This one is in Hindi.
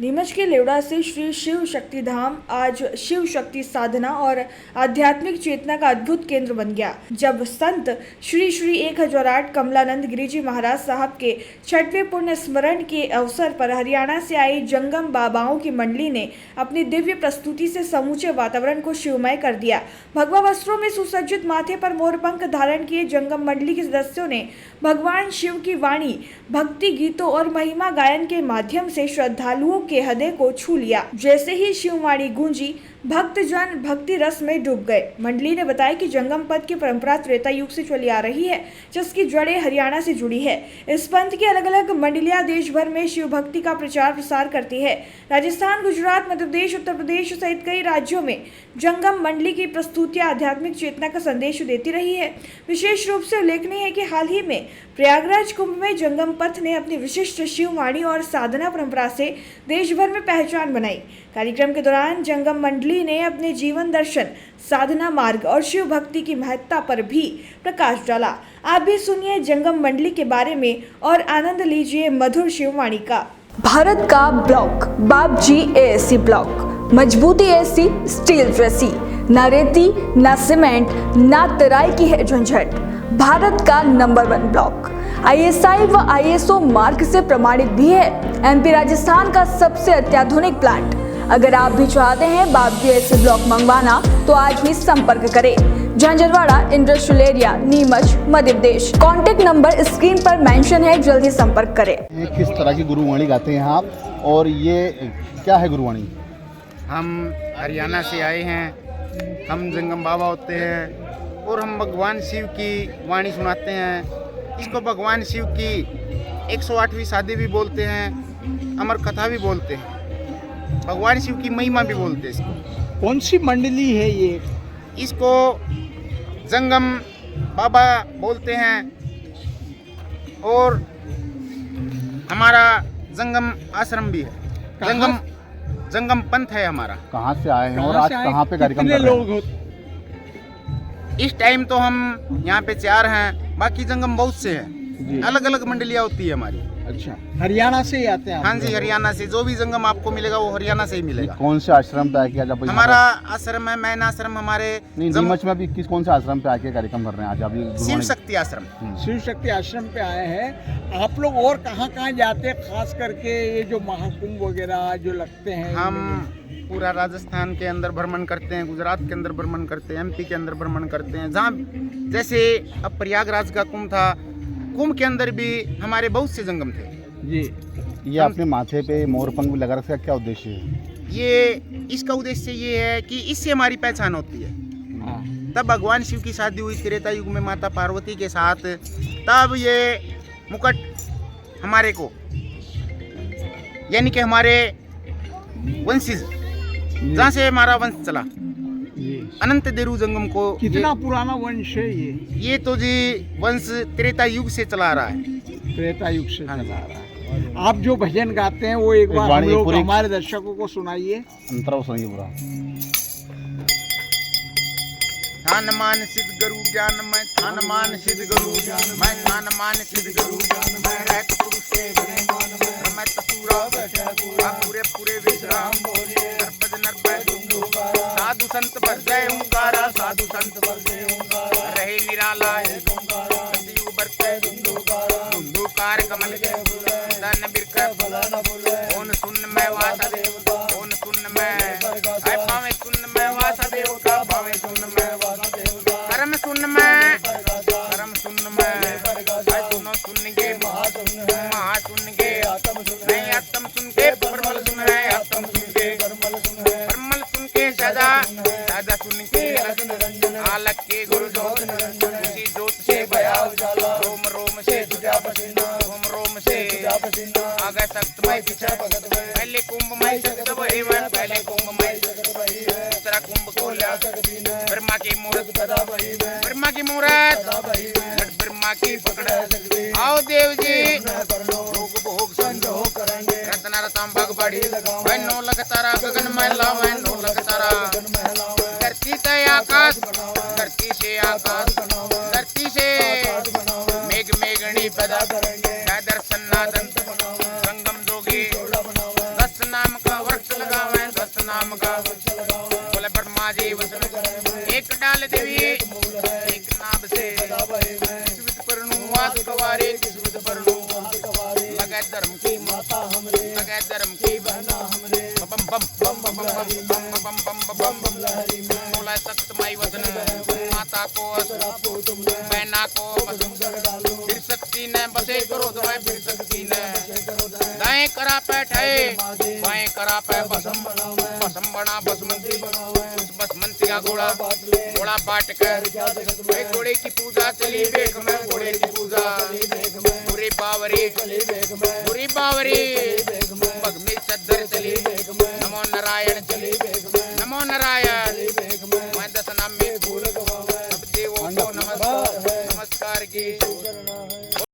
नीमच के लेवड़ा से श्री शिव शक्ति धाम आज शिव शक्ति साधना और आध्यात्मिक चेतना का अद्भुत केंद्र बन गया। जब संत श्री श्री 1008 कमलानंद गिरिजी महाराज साहब के 6वें पुण्य स्मरण के अवसर पर हरियाणा से आई जंगम बाबाओं की मंडली ने अपनी दिव्य प्रस्तुति से समूचे वातावरण को शिवमय कर दिया। भगवा वस्त्रों में सुसज्जित माथे पर मोरपंख धारण किए जंगम मंडली के सदस्यों ने भगवान शिव की वाणी, भक्ति गीतों और महिमा गायन के माध्यम से श्रद्धालुओं के हृदय को छू लिया। जैसे ही शिववाणी गूंजी, भक्तजन भक्ति रस में डूब गए। मंडली ने बताया कि जंगम पथ की परंपरा त्रेता युग से चली आ रही है, जिसकी जड़ें हरियाणा से जुड़ी है। इस पंथ की अलग अलग मंडलियां देश भर में शिव भक्ति का प्रचार प्रसार करती है। राजस्थान, गुजरात, मध्य प्रदेश, उत्तर प्रदेश सहित कई राज्यों में जंगम मंडली की प्रस्तुतियां आध्यात्मिक चेतना का संदेश देती रही है। विशेष रूप से उल्लेखनीय है कि हाल ही में प्रयागराज कुंभ में जंगम पथ ने अपनी विशिष्ट शिववाणी और साधना परंपरा से देश भर में पहचान बनाई। कार्यक्रम के दौरान जंगम मंडली ने अपने जीवन दर्शन, साधना मार्ग और शिव भक्ति की महत्ता पर भी प्रकाश डाला। आप भी सुनिए जंगम मंडली के बारे में और आनंद लीजिए मधुर शिववाणी का। भारत का ब्लॉक बाबजी एएससी ब्लॉक, मजबूती ऐसी स्टील जैसी, न रेती न सीमेंट न तराई की है झंझट। भारत का नंबर 1 ब्लॉक ISI व ISO मार्क से प्रमाणित भी है। MP राजस्थान का सबसे अत्याधुनिक प्लांट। अगर आप भी चाहते हैं बाबजी एएससी ब्लॉक मंगवाना तो आज ही संपर्क करें। Jhanjharwada industrial area, Neemuch, Madhya Pradesh. Contact number screen पर मेंशन है, जल्दी संपर्क करें। किस तरह की गुरुवाणी गाते हैं आप, और ये क्या है गुरुवाणी? हम हरियाणा से आए हैं, हम जंगम बाबा होते हैं और हम भगवान शिव की वाणी सुनाते हैं। इसको भगवान शिव की 108वीं शादी भी बोलते हैं, अमर कथा भी बोलते हैं, भगवान शिव की महिमा भी बोलते हैं। इसको कौन सी मंडली है ये? इसको जंगम बाबा बोलते हैं और हमारा जंगम आश्रम भी है। जंगम पंथ है हमारा। कहाँ से आए हैं और आज कहाँ पे कार्यक्रम कर रहे हैं? इस टाइम तो हम यहाँ पे 4 हैं, बाकी जंगम बहुत से हैं। अलग अलग मंडलियाँ होती है हमारी। अच्छा, हरियाणा से ही आते हैं? हाँ जी, हरियाणा से। जो भी जंगम आपको मिलेगा वो हरियाणा से ही मिलेगा। कौन से आश्रम पे आके आज आप? हमारा आश्रम है मैन आश्रम। हमारे नीमच में भी कौन से आश्रम पे आके कार्यक्रम कर रहे हैं आज आप? शिव शक्ति आश्रम। शिव शक्ति आश्रम पे आए हैं आप लोग। और कहाँ कहाँ जाते हैं, खास करके ये जो महाकुंभ वगैरह जो लगते हैं? हम पूरा राजस्थान के अंदर भ्रमण करते हैं, गुजरात के अंदर भ्रमण करते हैं, MP के अंदर भ्रमण करते हैं। जहाँ जैसे अब प्रयागराज का कुंभ था, कुंभ के अंदर भी हमारे बहुत से जंगम थे जी। ये अपने माथे पे मोरपंख भी लगा रखा है, क्या उद्देश्य है? इसका उद्देश्य ये है कि इससे हमारी पहचान होती है। तब भगवान शिव की शादी हुई त्रेता युग में माता पार्वती के साथ, तब ये मुकुट हमारे को, यानी कि हमारे वंशज, जहाँ से हमारा वंश चला, अनंत देरु जंगम को। कितना पुराना वंश है ये? तो जी वंश त्रेता युग से चला आ रहा है। त्रेता युग से चला आ रहा है। आप जो भजन गाते हैं वो एक बार हम लोग हमारे दर्शकों को सुनाइए। अंतरा सुनाइए पूरा। थान मान सिद्ध गुरु ज्ञान मैं, थान मान सिद्ध गुरु ज्ञान मैं, थान मान सिद्ध गुरु ज्ञान मैं। रहत पुरुष से बने मान मैं, रमत सूरा पूरा पूरे पूरे विश्राम बोले। नर्बद नर्बद साधु संत बरसे ओंकारा, साधु संत बरसे ओंकारा। रहे निराला है सदी उबरते धुंधुकार कमल के धन बिरक फलाना बोले। कौन सुन मैं वासा देव का, कौन सुन मैं आए पावे, सुन मैं वासा देव का, पावे सुन मैं वासा देव का। कर्म सुन मैं, कर्म सुन मैं, आए सुनो सुन के महा सुन के, नहीं आत्म सुन के परमल सुन है, आत्म सुन के परमल सुन के सदा सदा सुन के आलक के गुरु ज्योत, उसी ज्योत से बया उजाला। रोम रोम से तुझा पसीना, रोम रोम से आगे सख्त मैं पीछे भगत मैं। पहले कुंभ मैं सख्त वही मैं, पहले कुंभ मैं सख्त वही है। दूसरा कुंभ खोला ब्रह्मा की मूर्त पदा वही मैं, ब्रह्मा की मूर्त ब्रह्मा की पकड़। आओ देव जी भोग भोग संजोग करेंगे। रत्ना रतम भग बड़ी वह 9 लख तारा गगन महला, वह 9 लख तारा। धरती से आकाश, धरती से आकाश, धरती से मेघ मेघणी पैदा करेंगे। दर्शन नादन संगम जोगी दस नाम नाम का बोले ब्रह्मा जी वचन एक डाल देवी एक नाभ से किस्मत परनु वास कवारे किस्मत परनु लगे धर्म की माता हमरे लगे धर्म की बहना हमरे बम बम बम बम बम बम बम बम बम बम लहरी में बोला सख्त माई वचन माता को बहना को फिर शक्ति ने बसे करो दवाई फिर शक्ति ने दाएं करा पे ठाए बाएं करा पे बसम बसम बना बसमंती उस बसमंती का घोड़ा बाट कर घोड़े की पूजा चली बेग में घोड़े की पूजा पूरी बावरी बग में चद्दर चली नमो नारायण चली नमो नारायण मैं दस नाम में सब देवों को नमस्कार की